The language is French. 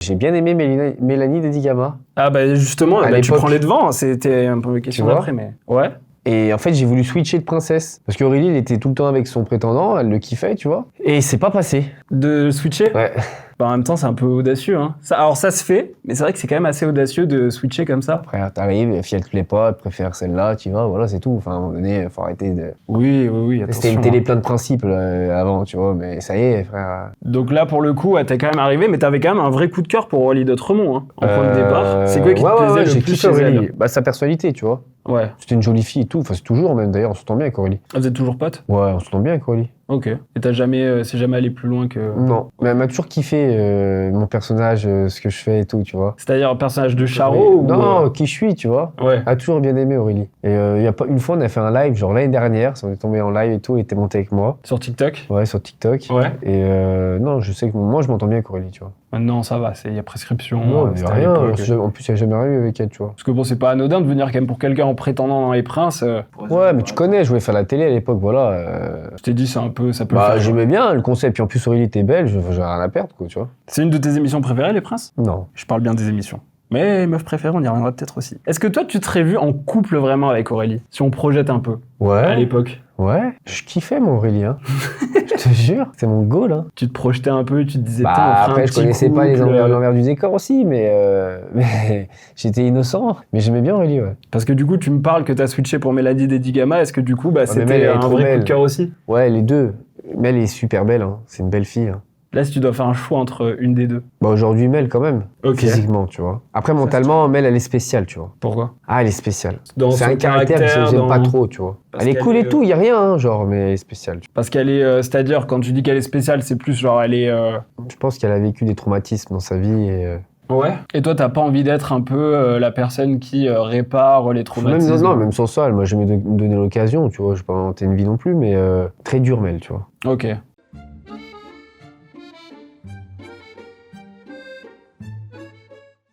J'ai bien aimé Mélanie Dedigama. Ah bah justement, À tu l'époque. prends les devants, c'était un peu une question Tu vois d'après, mais... Ouais. Et en fait, j'ai voulu switcher de princesse. Parce qu'Aurélie, elle était tout le temps avec son prétendant, elle le kiffait, tu vois. Et c'est pas passé. De switcher? Ouais. Bah, en même temps, c'est un peu audacieux, hein. Alors ça se fait, mais c'est vrai que c'est quand même assez audacieux de switcher comme ça. Après, t'arrives, la fille, elle te plaît pas, elle préfère celle-là, tu vois, voilà, c'est tout. Enfin, à un moment donné, faut arrêter de... Oui, attention. C'était une télé plein de principes, là, avant, tu vois, mais ça y est, frère. Donc là, pour le coup, t'es quand même arrivé, mais t'avais quand même un vrai coup de cœur pour Aurélie d'Autremont, hein. En point de départ, c'est quoi qui te plaisait j'ai le plus kiffé chez Aurélie. elle? Bah, sa personnalité, tu vois. Ouais. C'était une jolie fille et tout, enfin, c'est toujours même, d'ailleurs, on s'entend bien avec Aurélie. Ah, vous êtes toujours potes? Ouais, on s'entend bien avec Aurélie. Ok. Et c'est jamais allé plus loin que... Non, mais elle m'a toujours kiffé, mon personnage, ce que je fais et tout, tu vois. C'est-à-dire un personnage de Charo ou... Non, qui je suis, tu vois. Ouais. Elle a toujours bien aimé Aurélie. Et il y a pas une fois, on a fait un live, genre l'année dernière, on est tombé en live et tout, elle était montée avec moi. Sur TikTok? Ouais, sur TikTok. Ouais. Et non, je sais que moi, je m'entends bien avec Aurélie, tu vois. Maintenant, ça va, il y a prescription. Non, mais c'était à rien. l'époque. En plus, il n'y a jamais rien eu avec elle, tu vois. Parce que bon, c'est pas anodin de venir quand même pour quelqu'un en prétendant dans Les Princes. Ouais, mais tu connais, je voulais faire la télé à l'époque, voilà. Je t'ai dit, ça peut le Bah, faire. j'aimais bien le concept, puis en plus, Aurélie était belle, j'ai rien à perdre, quoi, tu vois. C'est une de tes émissions préférées, Les Princes? Non. Je parle bien des émissions. Mais meuf préférée, on y reviendra peut-être aussi. Est-ce que toi, tu te serais vu en couple vraiment avec Aurélie? Si on projette un peu, à Ouais. l'époque. Ouais. Je kiffais, mon Aurélie, hein. Je te jure, c'est mon goal, hein. Tu te projetais un peu, tu te disais, Bah, putain, on fera un après, je petit connaissais pas couple, l'envers du décor aussi, mais j'étais innocent. Mais j'aimais bien Aurélie, ouais. Parce que du coup, tu me parles que t'as switché pour Mélanie Dedigama. Est-ce que du coup, mais c'était elle est un trop vrai belle. coup de cœur aussi? Ouais, les deux. Mais elle est super belle, hein. C'est une belle fille, hein. Là, si tu dois faire un choix entre une des deux. Bah, aujourd'hui, Mel, quand même. Ok. Physiquement, tu vois. Après, mentalement, Mel, elle est spéciale, tu vois. Pourquoi? Ah, elle est spéciale. Dans C'est son un caractère que j'aime pas trop, tu vois. Parce Elle est qu'elle cool est, et tout, y a rien, hein, genre, mais elle est spéciale. Parce qu'elle est, c'est-à-dire, quand tu dis qu'elle est spéciale, c'est plus genre, elle est... Je pense qu'elle a vécu des traumatismes dans sa vie et... Ouais. Et toi, t'as pas envie d'être un peu la personne qui répare les traumatismes? Non, même sans ça, elle m'a jamais donné l'occasion, tu vois. Je vais pas inventer une vie non plus, mais très dure, Mel, tu vois. Ok.